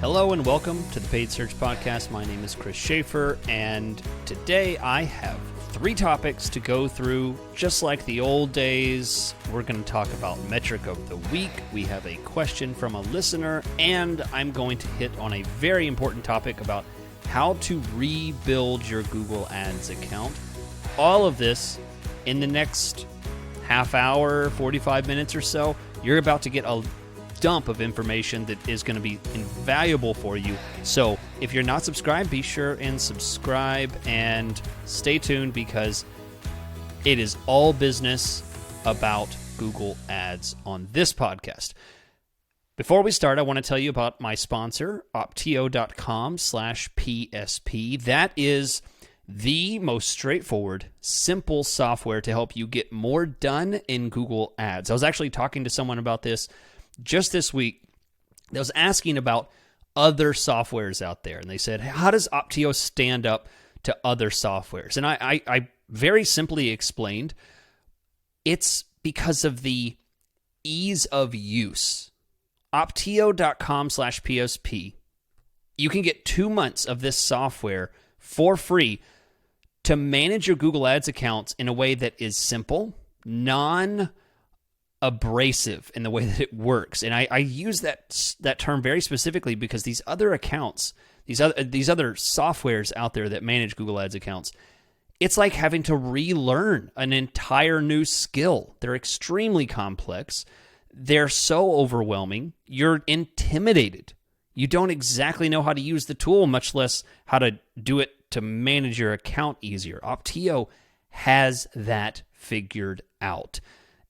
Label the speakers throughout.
Speaker 1: Hello and welcome to the Paid Search Podcast. My name is Chris Schaefer, and today I have 3 topics to go through, just like the old days. We're going to talk about metric of the week. We have a question from a listener, and I'm going to hit on a very important topic about how to rebuild your Google Ads account. All of this in the next half hour, 45 minutes or so. You're about to get a dump of information that is going to be invaluable for you. So if you're not subscribed, be sure and subscribe and stay tuned, because it is all business about Google Ads on this podcast. Before we start, I want to tell you about my sponsor, Opteo.com/PSP. That is the most straightforward, simple software to help you get more done in Google Ads. I was actually talking to someone about this just this week. That was asking about other softwares out there, and they said, how does Opteo stand up to other softwares? And I very simply explained, it's because of the ease of use. Opteo.com/PSP. You can get 2 months of this software for free to manage your Google Ads accounts in a way that is simple, non-abrasive in the way that it works. And I use that term very specifically because these other accounts, these other softwares out there that manage Google Ads accounts, it's like having to relearn an entire new skill. They're extremely complex. They're so overwhelming. You're intimidated. You don't exactly know how to use the tool, much less how to do it to manage your account easier. Opteo has that figured out.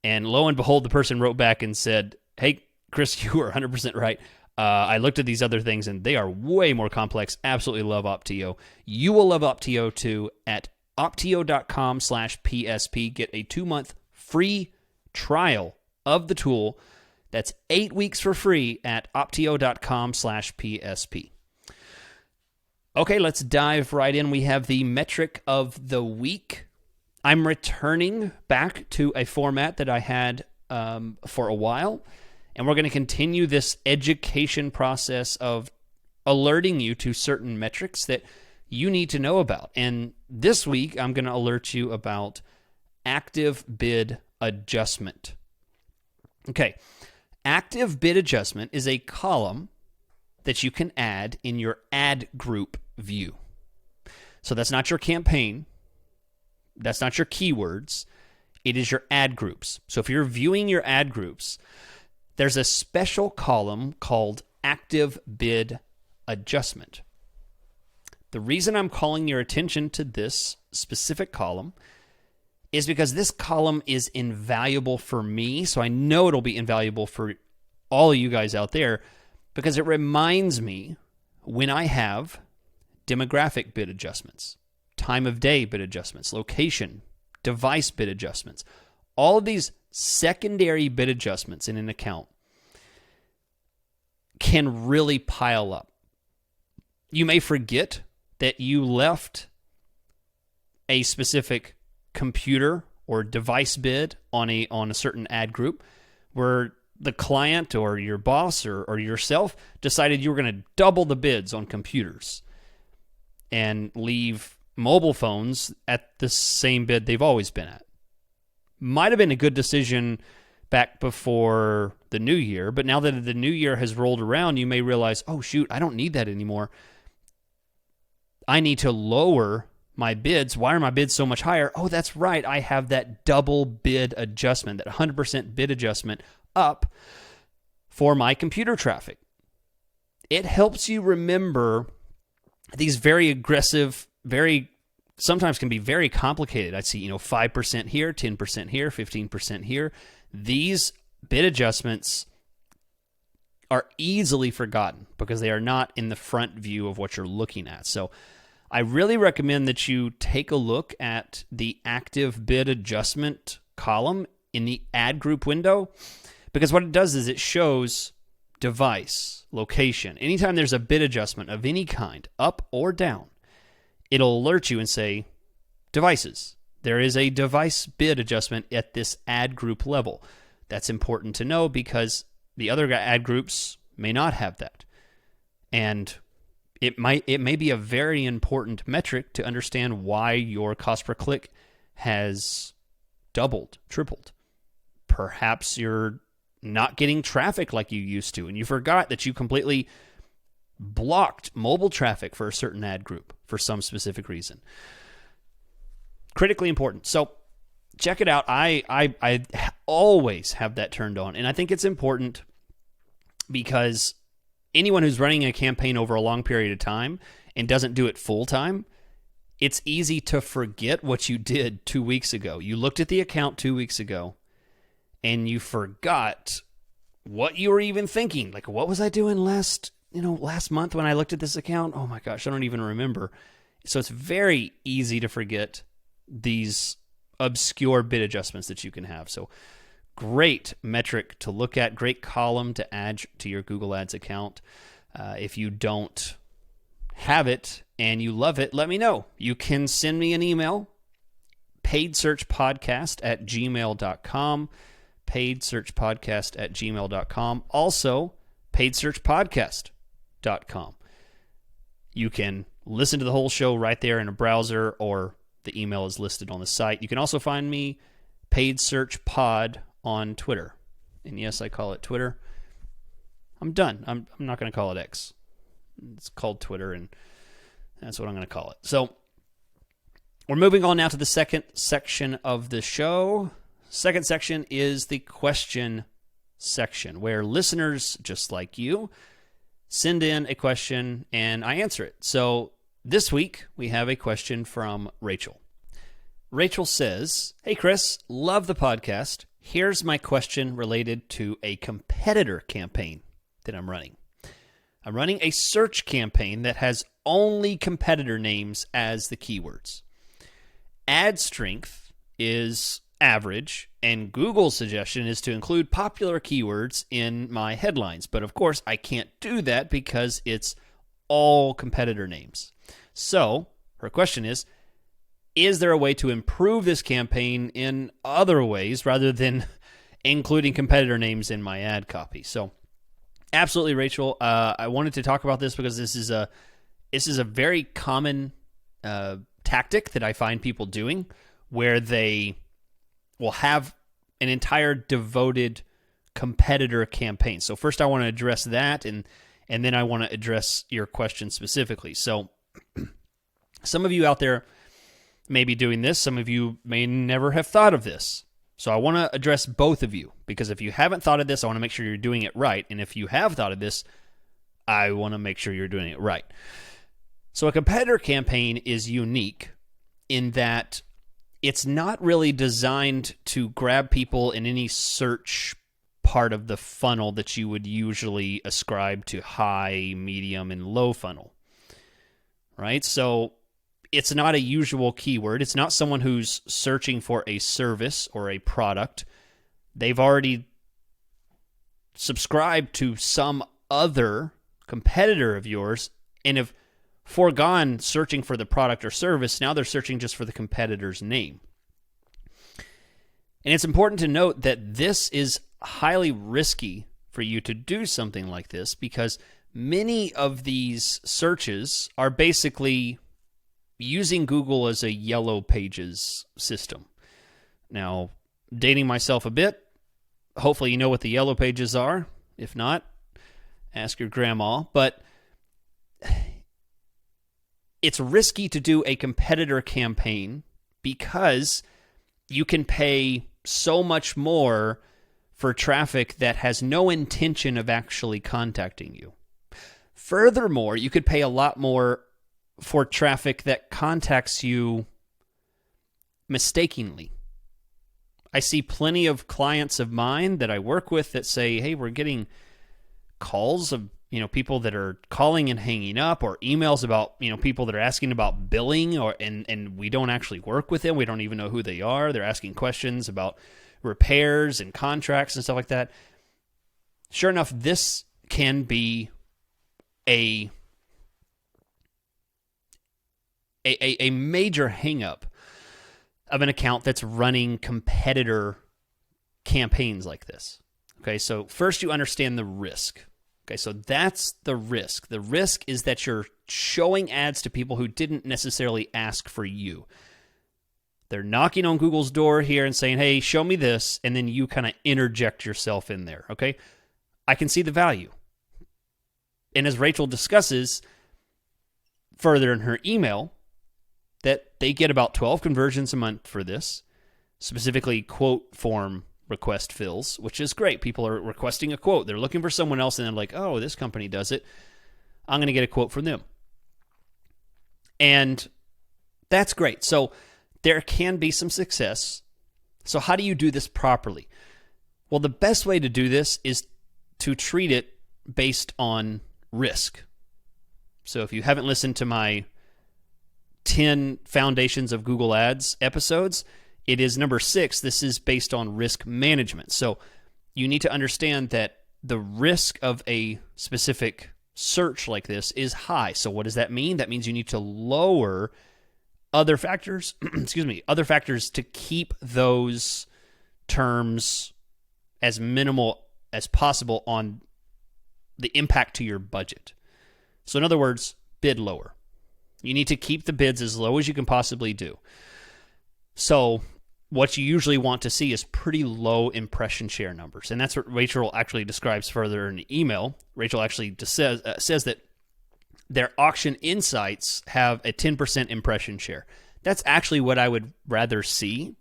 Speaker 1: And lo and behold, the person wrote back and said, hey, Chris, you were 100% right. I looked at these other things, and they are way more complex. Absolutely love Opteo. You will love Opteo too at Opteo.com/PSP. Get a 2-month free trial of the tool. That's 8 weeks for free at Opteo.com/PSP. Okay, let's dive right in. We have the metric of the week. I'm returning back to a format that I had for a while, and we're going to continue this education process of alerting you to certain metrics that you need to know about. And this week, I'm going to alert you about active bid adjustment. Okay, active bid adjustment is a column that you can add in your ad group view. So that's not your campaign. That's not your keywords. It is your ad groups. So if you're viewing your ad groups, there's a special column called active bid adjustment. The reason I'm calling your attention to this specific column is because this column is invaluable for me. So I know it'll be invaluable for all of you guys out there, because it reminds me when I have demographic bid adjustments, time of day bid adjustments, location, device bid adjustments. All of these secondary bid adjustments in an account can really pile up. You may forget that you left a specific computer or device bid on a certain ad group where the client or your boss or yourself decided you were going to double the bids on computers and leave mobile phones at the same bid they've always been at. Might have been a good decision back before the new year, but now that the new year has rolled around, you may realize, oh shoot, I don't need that anymore. I need to lower my bids. Why are my bids so much higher? Oh, that's right. I have that double bid adjustment, that 100% bid adjustment up for my computer traffic. It helps you remember these very aggressive, sometimes can be very complicated. I see, 5% here, 10% here, 15% here. These bid adjustments are easily forgotten because they are not in the front view of what you're looking at. So I really recommend that you take a look at the active bid adjustment column in the ad group window, because what it does is it shows device, location. Anytime there's a bid adjustment of any kind, up or down, it'll alert you and say, devices. There is a device bid adjustment at this ad group level. That's important to know because the other ad groups may not have that. And it may be a very important metric to understand why your cost per click has doubled, tripled. Perhaps you're not getting traffic like you used to, and you forgot that you completely blocked mobile traffic for a certain ad group for some specific reason. Critically important. So check it out. I always have that turned on, and I think it's important because anyone who's running a campaign over a long period of time and doesn't do it full time, it's easy to forget what you did 2 weeks ago. You looked at the account 2 weeks ago and you forgot what you were even thinking. Like, what was I doing last month when I looked at this account? Oh my gosh, I don't even remember. So it's very easy to forget these obscure bid adjustments that you can have. So great metric to look at, great column to add to your Google Ads account. If you don't have it and you love it, let me know. You can send me an email, paidsearchpodcast@gmail.com, paidsearchpodcast@gmail.com, also paidsearchpodcast.com. You can listen to the whole show right there in a browser, or the email is listed on the site. You can also find me, Paid Search Pod, on Twitter. And yes, I call it Twitter. I'm done. I'm not going to call it X. It's called Twitter, and that's what I'm going to call it. So we're moving on now to the second section of the show. Second section is the question section, where listeners just like you send in a question and I answer it. So this week we have a question from Rachel. Rachel says, "Hey Chris, love the podcast. Here's my question related to a competitor campaign that I'm running. I'm running a search campaign that has only competitor names as the keywords. Ad strength is average, and Google's suggestion is to include popular keywords in my headlines. But of course, I can't do that because it's all competitor names. So her question is there a way to improve this campaign in other ways rather than including competitor names in my ad copy? So absolutely, Rachel. I wanted to talk about this because this is a very common tactic that I find people doing, where they will have an entire devoted competitor campaign. So first I want to address that, and then I want to address your question specifically. So some of you out there may be doing this. Some of you may never have thought of this. So I want to address both of you, because if you haven't thought of this, I want to make sure you're doing it right. And if you have thought of this, I want to make sure you're doing it right. So a competitor campaign is unique in that it's not really designed to grab people in any search part of the funnel that you would usually ascribe to high, medium, and low funnel, right? So it's not a usual keyword. It's not someone who's searching for a service or a product. They've already subscribed to some other competitor of yours and have foregone searching for the product or service. Now they're searching just for the competitor's name. And it's important to note that this is highly risky for you to do something like this, because many of these searches are basically using Google as a yellow pages system. Now, dating myself a bit, hopefully you know what the yellow pages are. If not, ask your grandma. But it's risky to do a competitor campaign because you can pay so much more for traffic that has no intention of actually contacting you. Furthermore, you could pay a lot more for traffic that contacts you mistakenly. I see plenty of clients of mine that I work with that say, hey, we're getting calls of people that are calling and hanging up, or emails about people that are asking about billing, and we don't actually work with them. We don't even know who they are. They're asking questions about repairs and contracts and stuff like that. Sure enough, this can be a major hang-up of an account that's running competitor campaigns like this. Okay, so first you understand the risk. Okay, so that's the risk. The risk is that you're showing ads to people who didn't necessarily ask for you. They're knocking on Google's door here and saying, hey, show me this, and then you kind of interject yourself in there, okay? I can see the value. And as Rachel discusses further in her email, that they get about 12 conversions a month for this, specifically quote form request fills, which is great. People are requesting a quote. They're looking for someone else, and they're like, oh, this company does it. I'm going to get a quote from them. And that's great. So there can be some success. So how do you do this properly? Well, the best way to do this is to treat it based on risk. So if you haven't listened to my 10 Foundations of Google Ads episodes, it is number 6. This is based on risk management. So you need to understand that the risk of a specific search like this is high. So what does that mean? That means you need to lower other factors, other factors to keep those terms as minimal as possible on the impact to your budget. So in other words, bid lower. You need to keep the bids as low as you can possibly do. So what you usually want to see is pretty low impression share numbers. And that's what Rachel actually describes further in the email. Rachel actually says that their auction insights have a 10% impression share. That's actually what I would rather see.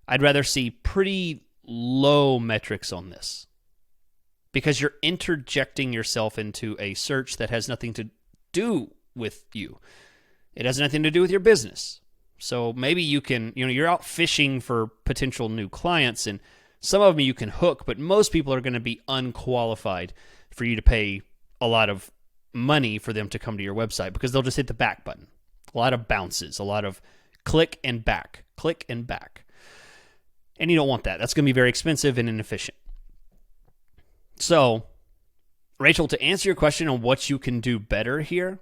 Speaker 1: I'd rather see pretty low metrics on this, because you're interjecting yourself into a search that has nothing to do with you. It has nothing to do with your business. So maybe you can, you're out fishing for potential new clients, and some of them you can hook, but most people are going to be unqualified for you to pay a lot of money for them to come to your website, because they'll just hit the back button. A lot of bounces, a lot of click and back. And you don't want that. That's going to be very expensive and inefficient. So, Rachel, to answer your question on what you can do better here,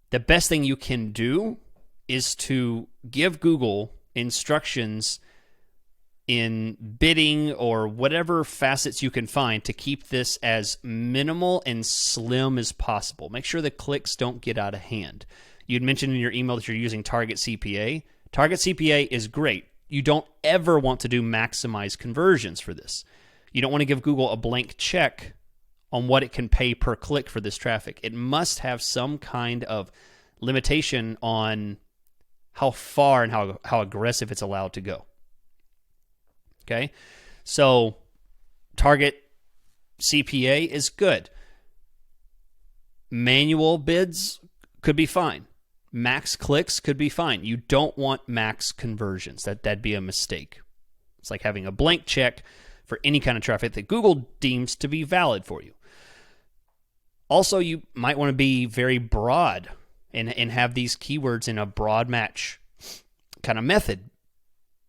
Speaker 1: the best thing you can do is to give Google instructions in bidding or whatever facets you can find to keep this as minimal and slim as possible. Make sure the clicks don't get out of hand. You'd mentioned in your email that you're using Target CPA. Target CPA is great. You don't ever want to do maximize conversions for this. You don't want to give Google a blank check on what it can pay per click for this traffic. It must have some kind of limitation on how far and how aggressive it's allowed to go. Okay? So Target CPA is good. Manual bids could be fine. Max clicks could be fine. You don't want max conversions. That'd be a mistake. It's like having a blank check for any kind of traffic that Google deems to be valid for you. Also, you might want to be very broad and have these keywords in a broad match kind of method,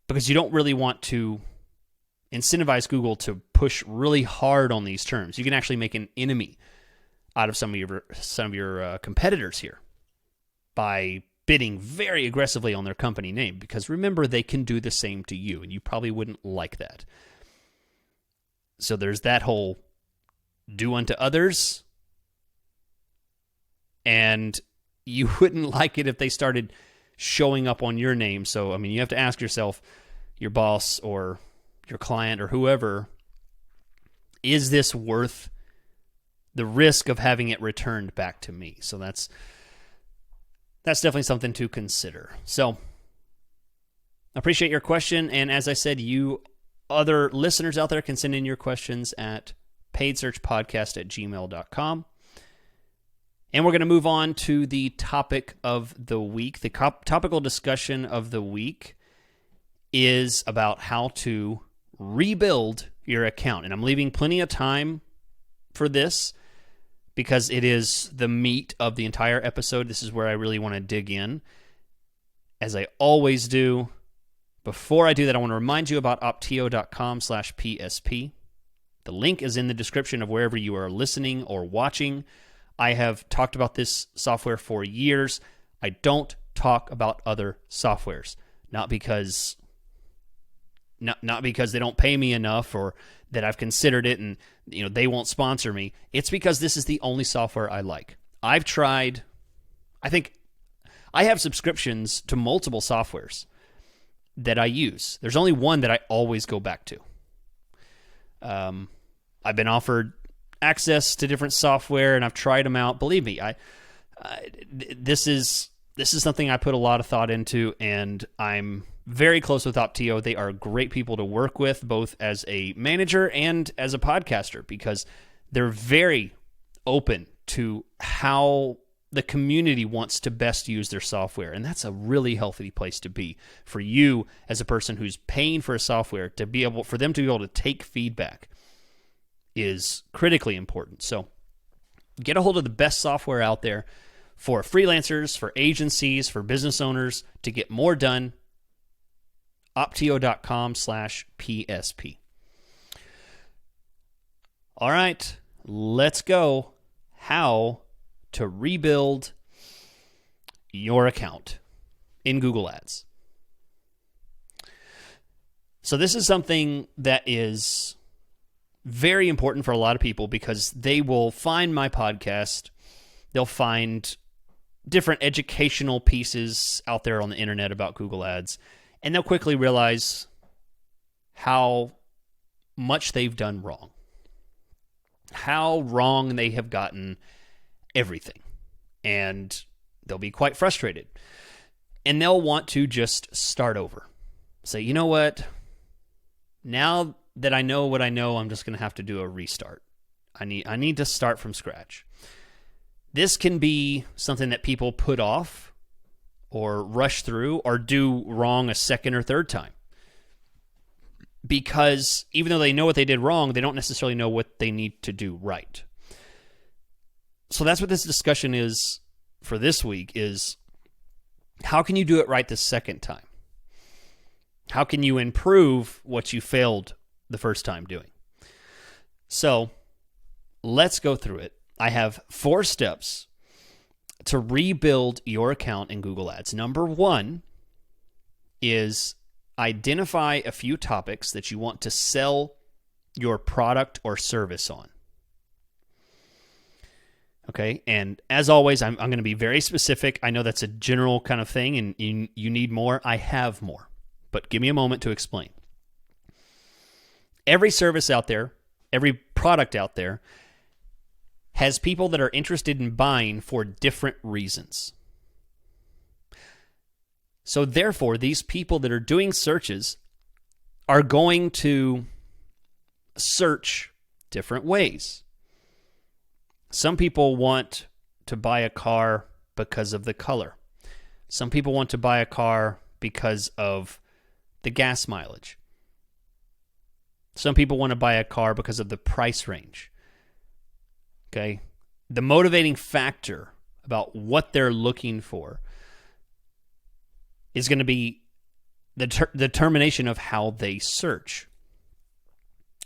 Speaker 1: because you don't really want to incentivize Google to push really hard on these terms. You can actually make an enemy out of some of your competitors here by bidding very aggressively on their company name, because remember, they can do the same to you, and you probably wouldn't like that. So there's that whole do unto others, and you wouldn't like it if they started showing up on your name. So, I mean, you have to ask yourself, your boss or your client or whoever, is this worth the risk of having it returned back to me? So that's definitely something to consider. So I appreciate your question. And as I said, you other listeners out there can send in your questions at paidsearchpodcast@gmail.com. And we're going to move on to the topic of the week. The topical discussion of the week is about how to rebuild your account. And I'm leaving plenty of time for this because it is the meat of the entire episode. This is where I really want to dig in. As I always do, before I do that, I want to remind you about optio.com/PSP. The link is in the description of wherever you are listening or watching. I have talked about this software for years. I don't talk about other softwares, not because they don't pay me enough, or that I've considered it and they won't sponsor me. It's because this is the only software I like. I've tried, I think I have subscriptions to multiple softwares that I use. There's only one that I always go back to. I've been offered access to different software and I've tried them out. Believe me, this is something I put a lot of thought into, and I'm very close with Opteo. They are great people to work with, both as a manager and as a podcaster, because they're very open to how the community wants to best use their software. And that's a really healthy place to be for you as a person who's paying for a software. For them to be able to take feedback is critically important. So get a hold of the best software out there for freelancers, for agencies, for business owners to get more done. Opteo.com/PSP. All right, let's go. How to rebuild your account in Google Ads. So this is something that is very important for a lot of people, because they will find my podcast, they'll find different educational pieces out there on the internet about Google Ads, and they'll quickly realize how much they've done wrong, how wrong they have gotten everything, and they'll be quite frustrated, and they'll want to just start over. Say, you know what? Now that I know what I know, I'm just going to have to do a restart. I need to start from scratch. This can be something that people put off or rush through or do wrong a second or third time, because even though they know what they did wrong, they don't necessarily know what they need to do right. So that's what this discussion is for this week, is how can you do it right the second time? How can you improve what you failed the first time doing? So let's go through it. I have 4 steps to rebuild your account in Google Ads. Number 1 is identify a few topics that you want to sell your product or service on. Okay, and as always, I'm going to be very specific. I know that's a general kind of thing, and you need more. I have more, but give me a moment to explain. Every service out there, every product out there, has people that are interested in buying for different reasons. So therefore, these people that are doing searches are going to search different ways. Some people want to buy a car because of the color. Some people want to buy a car because of the gas mileage. Some people want to buy a car because of the price range. Okay? The motivating factor about what they're looking for is going to be the determination of how they search.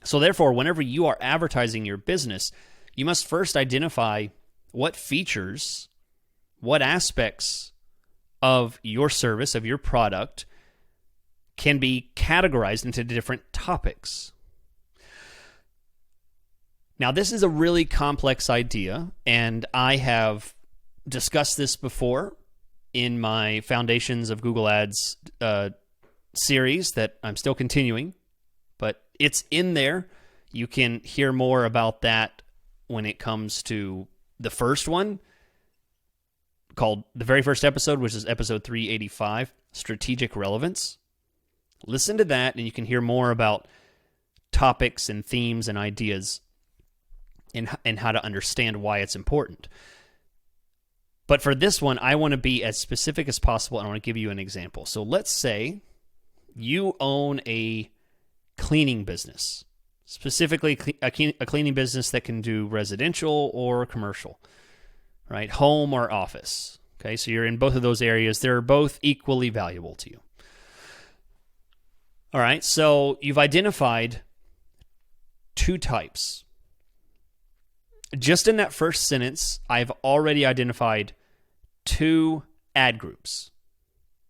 Speaker 1: So therefore, whenever you are advertising your business, you must first identify what features, what aspects of your service, of your product, can be categorized into different topics. Now, this is a really complex idea, and I have discussed this before in my Foundations of Google Ads series that I'm still continuing, but it's in there. You can hear more about that when it comes to the first one, called the very first episode, which is episode 385, Strategic Relevance. Listen to that, and you can hear more about topics and themes and ideas and how to understand why it's important. But for this one, I want to be as specific as possible, and I want to give you an example. So let's say you own a cleaning business, specifically a cleaning business that can do residential or commercial, right? Home or office. Okay, so you're in both of those areas. They're both equally valuable to you. All right, so you've identified 2 types. Just in that first sentence, I've already identified 2 ad groups.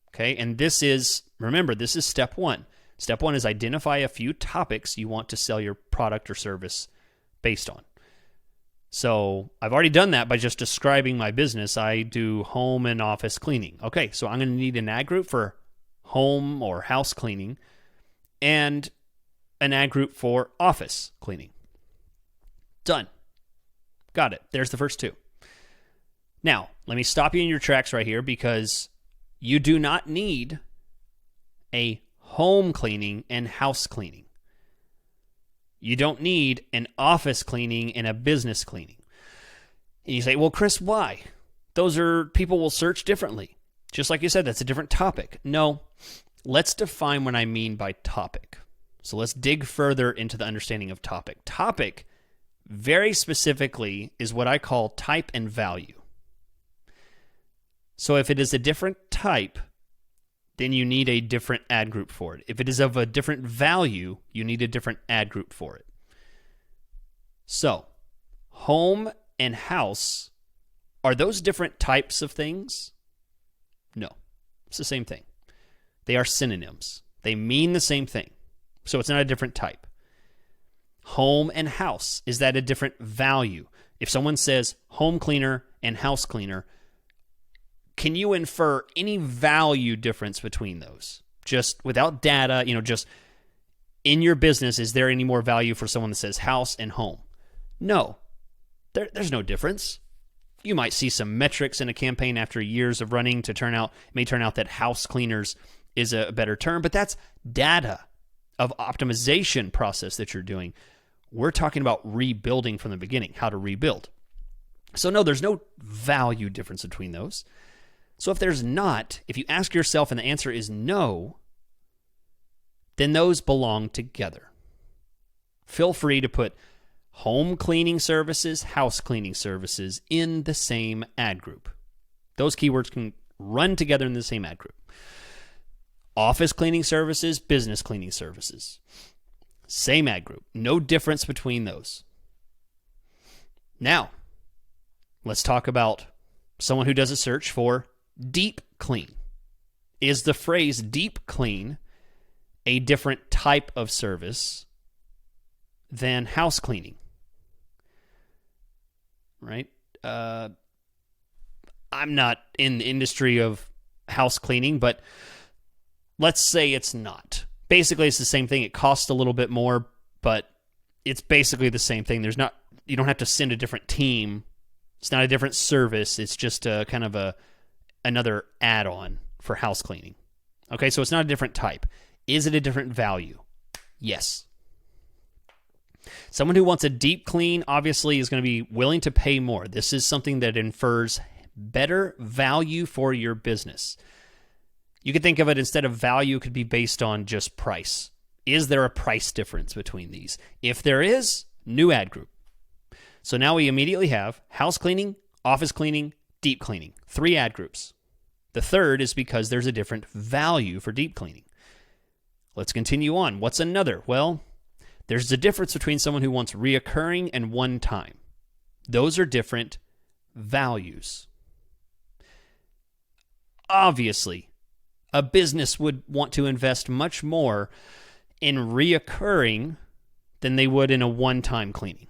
Speaker 1: Okay, and remember, this is step 1. Step one is identify a few topics you want to sell your product or service based on. So I've already done that by just describing my business. I do home and office cleaning. Okay, so I'm going to need an ad group for home or house cleaning and an ad group for office cleaning. Done. Got it. There's the first two. Now, let me stop you in your tracks right here because you do not need a home cleaning and house cleaning. You don't need an office cleaning and a business cleaning. And you say, well, Chris, why? Those are, people will search differently. Just like you said, that's a different topic. No, let's define what I mean by topic. So let's dig further into the understanding of topic. Topic, very specifically, is what I call type and value. So if it is a different type, then you need a different ad group for it. If it is of a different value, you need a different ad group for it. So, home and house, are those different types of things? No, it's the same thing. They are synonyms. They mean the same thing. So it's not a different type. Home and house, is that a different value? If someone says home cleaner and house cleaner, can you infer any value difference between those? Just without data, just in your business, is there any more value for someone that says house and home? No, there's no difference. You might see some metrics in a campaign after years of running it may turn out that house cleaners is a better term, but that's data of optimization process that you're doing. We're talking about rebuilding from the beginning, how to rebuild. So no, there's no value difference between those. So if there's not, if you ask yourself and the answer is no, then those belong together. Feel free to put home cleaning services, house cleaning services in the same ad group. Those keywords can run together in the same ad group. Office cleaning services, business cleaning services. Same ad group. No difference between those. Now, let's talk about someone who does a search for deep clean. Is the phrase deep clean a different type of service than house cleaning? Right? I'm not in the industry of house cleaning, but let's say it's not. Basically, it's the same thing. It costs a little bit more, but it's basically the same thing. You don't have to send a different team. It's not a different service. It's just a kind of another add-on for house cleaning. Okay, so it's not a different type. Is it a different value? Yes. Someone who wants a deep clean obviously is going to be willing to pay more. This is something that infers better value for your business. You could think of it, instead of value, could be based on just price. Is there a price difference between these? If there is, new ad group. So now we immediately have house cleaning, office cleaning, deep cleaning. 3 ad groups. The third is because there's a different value for deep cleaning. Let's continue on. What's another? Well, there's a difference between someone who wants reoccurring and one time. Those are different values. Obviously, a business would want to invest much more in reoccurring than they would in a one-time cleaning.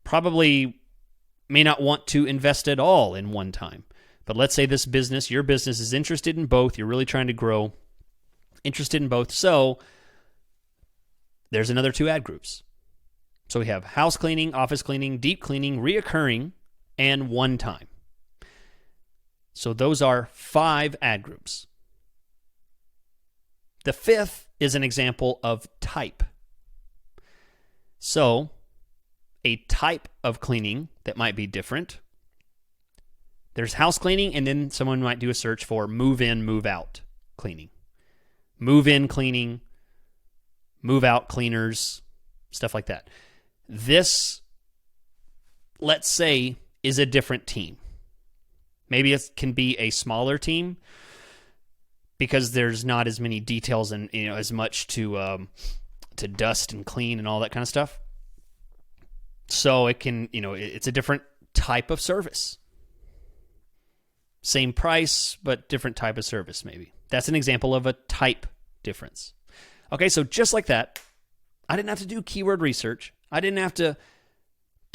Speaker 1: Probably may not want to invest at all in one time. But let's say your business is interested in both. You're really trying to grow, interested in both. So there's another 2 ad groups. So we have house cleaning, office cleaning, deep cleaning, reoccurring, and one time. So those are 5 ad groups. The 5th is an example of type. So a type of cleaning that might be different. There's house cleaning, and then someone might do a search for move in, move out cleaning. Move in cleaning, move out cleaners, stuff like that. This, let's say, is a different team. Maybe it can be a smaller team because there's not as many details and as much to dust and clean and all that kind of stuff. So it can, it's a different type of service. Same price, but different type of service maybe. That's an example of a type difference. Okay, so just like that, I didn't have to do keyword research. I didn't have to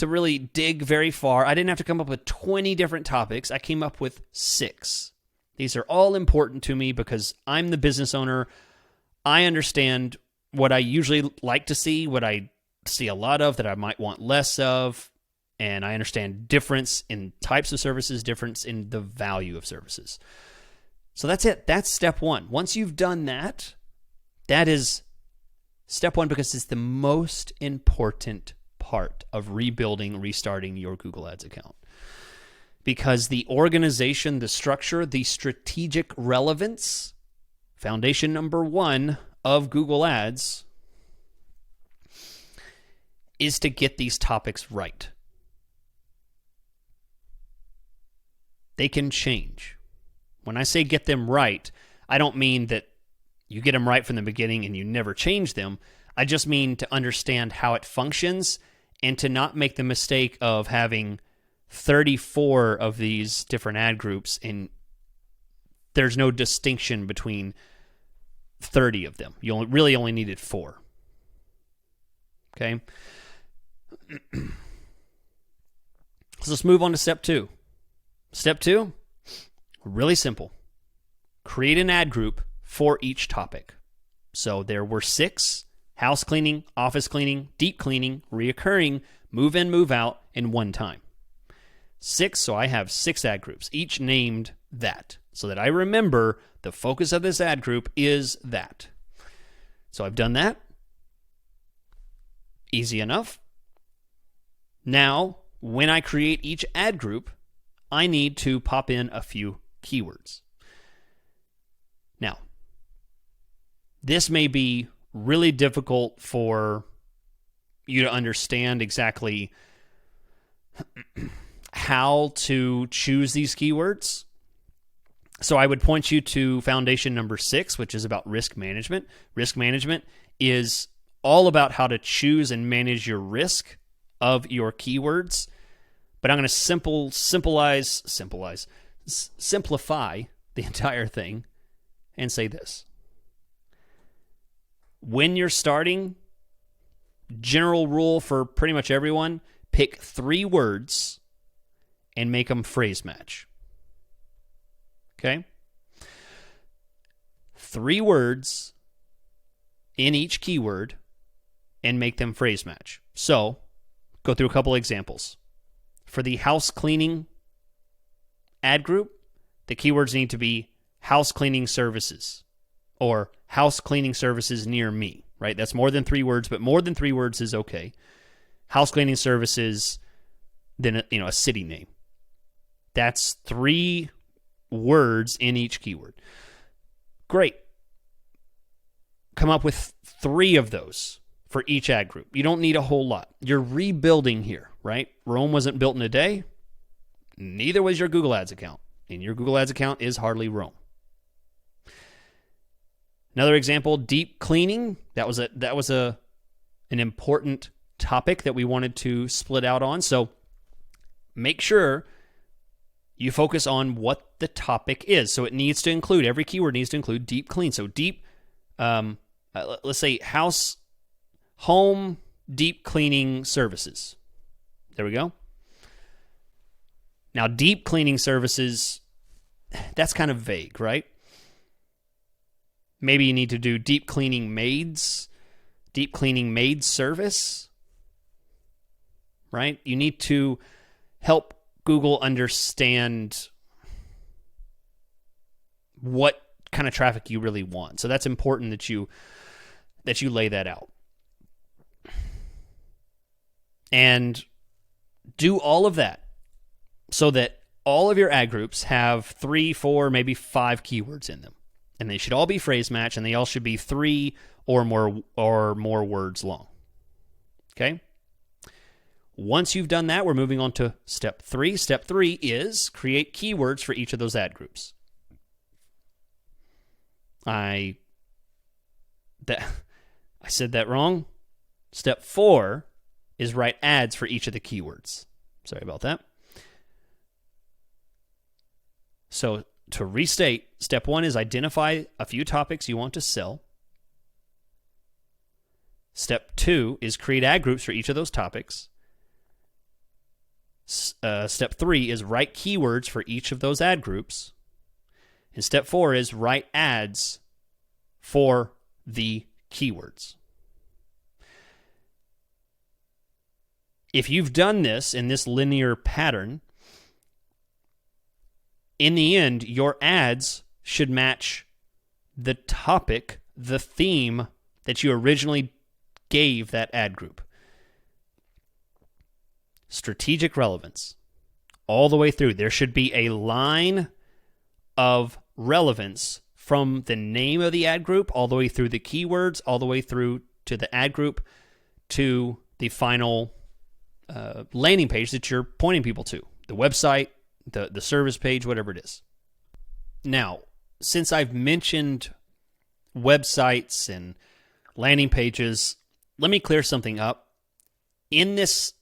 Speaker 1: really dig very far. I didn't have to come up with 20 different topics. I came up with 6. These are all important to me because I'm the business owner. I understand what I usually like to see, what I see a lot of that I might want less of, and I understand difference in types of services, difference in the value of services. So that's it. That's step 1. Once you've done that, that is step 1 because it's the most important part of rebuilding, restarting your Google Ads account. Because the organization, the structure, the strategic relevance, foundation number 1 of Google Ads is to get these topics right. They can change. When I say get them right, I don't mean that you get them right from the beginning and you never change them. I just mean to understand how it functions and to not make the mistake of having 34 of these different ad groups and there's no distinction between 30 of them. You really only needed 4. Okay? So let's move on to step 2. Step 2, really simple. Create an ad group for each topic. So there were 6: house cleaning, office cleaning, deep cleaning, reoccurring, move in, move out, and one time. 6, so I have 6 ad groups, each named that, so that I remember the focus of this ad group is that. So I've done that. Easy enough. Now, when I create each ad group, I need to pop in a few keywords. Now, this may be really difficult for you to understand exactly how to choose these keywords. So I would point you to foundation number 6, which is about risk management. Risk management is all about how to choose and manage your risk of your keywords. But I'm going to simplify the entire thing and say this. When you're starting, general rule for pretty much everyone, pick 3 words and make them phrase match. Okay? 3 words in each keyword and make them phrase match. So, go through a couple examples. For the house cleaning ad group, the keywords need to be house cleaning services or house cleaning services near me, right? That's more than 3 words, but more than 3 words is okay. House cleaning services, then a city name. That's 3 words in each keyword. Great. Come up with 3 of those for each ad group. You don't need a whole lot. You're rebuilding here, right? Rome wasn't built in a day. Neither was your Google Ads account. And your Google Ads account is hardly Rome. Another example, deep cleaning. That was an important topic that we wanted to split out on. So make sure you focus on what the topic is. So it needs to include, every keyword needs to include deep clean. So deep, let's say home deep cleaning services. There we go. Now, deep cleaning services, that's kind of vague, right? Maybe you need to do deep cleaning maid service, right? You need to help Google understand what kind of traffic you really want. So that's important that you lay that out. And do all of that so that all of your ad groups have 3, 4, maybe 5 keywords in them. And they should all be phrase match, and they all should be 3 or more words long. Okay? Once you've done that, we're moving on to step 3. Step 3 is create keywords for each of those ad groups. I said that wrong. Step 4 is write ads for each of the keywords. Sorry about that. So to restate, step 1 is identify a few topics you want to sell. Step 2 is create ad groups for each of those topics. Step 3 is write keywords for each of those ad groups. And step 4 is write ads for the keywords. If you've done this in this linear pattern, in the end, your ads should match the topic, the theme that you originally gave that ad group. Strategic relevance. All the way through. There should be a line of relevance from the name of the ad group all the way through the keywords, all the way through to the ad group, to the final landing page that you're pointing people to. The website, the service page, whatever it is. Now, since I've mentioned websites and landing pages, let me clear something up. In this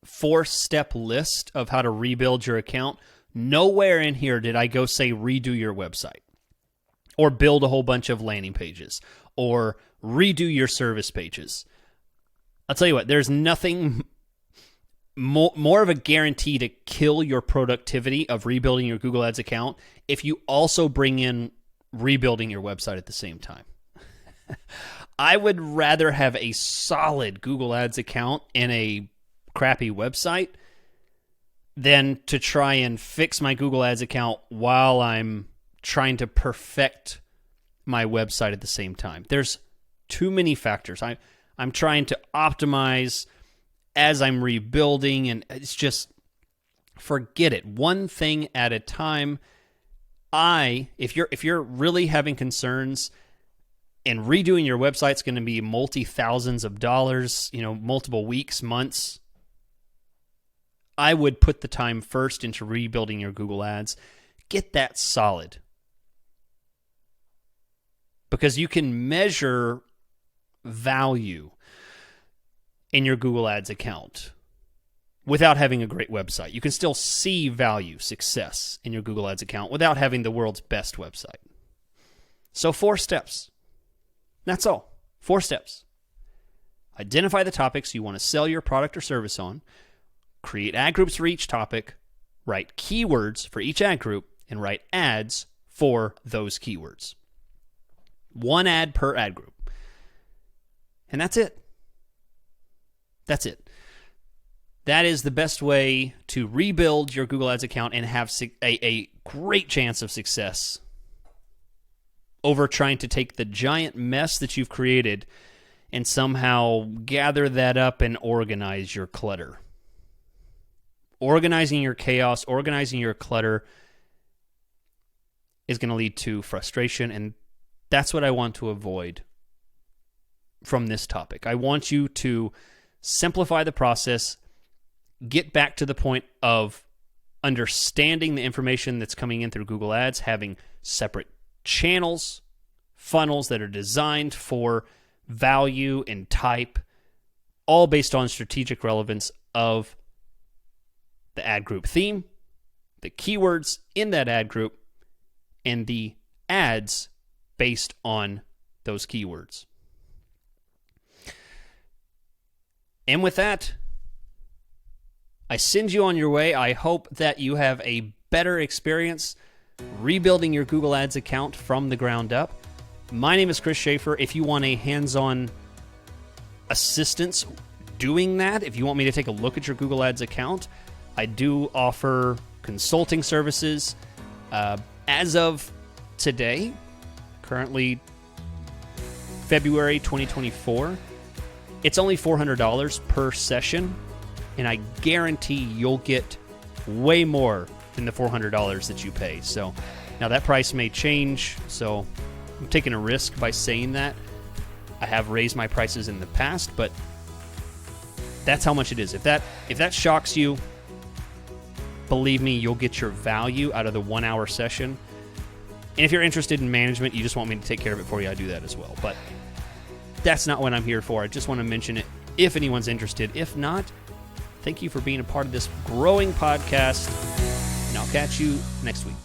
Speaker 1: 4-step list of how to rebuild your account, nowhere in here did I go say redo your website or build a whole bunch of landing pages or redo your service pages. I'll tell you what, there's nothing more of a guarantee to kill your productivity of rebuilding your Google Ads account if you also bring in rebuilding your website at the same time. I would rather have a solid Google Ads account and a crappy website than to try and fix my Google Ads account while I'm trying to perfect my website at the same time. There's too many factors. I'm trying to optimize as I'm rebuilding, and it's just, forget it. One thing at a time. If you're really having concerns and redoing your website's going to be multi-thousands of dollars, multiple weeks, months, I would put the time first into rebuilding your Google Ads. Get that solid. Because you can measure value in your Google Ads account without having a great website. You can still see value, success in your Google Ads account without having the world's best website. So 4 steps. That's all. 4 steps. Identify the topics you want to sell your product or service on. Create ad groups for each topic. Write keywords for each ad group. And write ads for those keywords. 1 ad per ad group. And that's it. That's it. That is the best way to rebuild your Google Ads account and have a great chance of success over trying to take the giant mess that you've created and somehow gather that up and organize your clutter. Organizing your chaos, organizing your clutter is going to lead to frustration, and that's what I want to avoid from this topic. I want you to simplify the process, get back to the point of understanding the information that's coming in through Google Ads, having separate channels, funnels that are designed for value and type, all based on strategic relevance of the ad group theme, the keywords in that ad group, and the ads based on those keywords. And with that, I send you on your way. I hope that you have a better experience rebuilding your Google Ads account from the ground up. My name is Chris Schaefer. If you want a hands-on assistance doing that, if you want me to take a look at your Google Ads account, I do offer consulting services. As of today, currently February 2024, it's only $400 per session, and I guarantee you'll get way more than the $400 that you pay. So now that price may change, so I'm taking a risk by saying that. I have raised my prices in the past, but that's how much it is. If that shocks you, believe me, you'll get your value out of the 1-hour session. And if you're interested in management, you just want me to take care of it for you, I do that as well. But that's not what I'm here for. I just want to mention it if anyone's interested. If not, thank you for being a part of this growing podcast, and I'll catch you next week.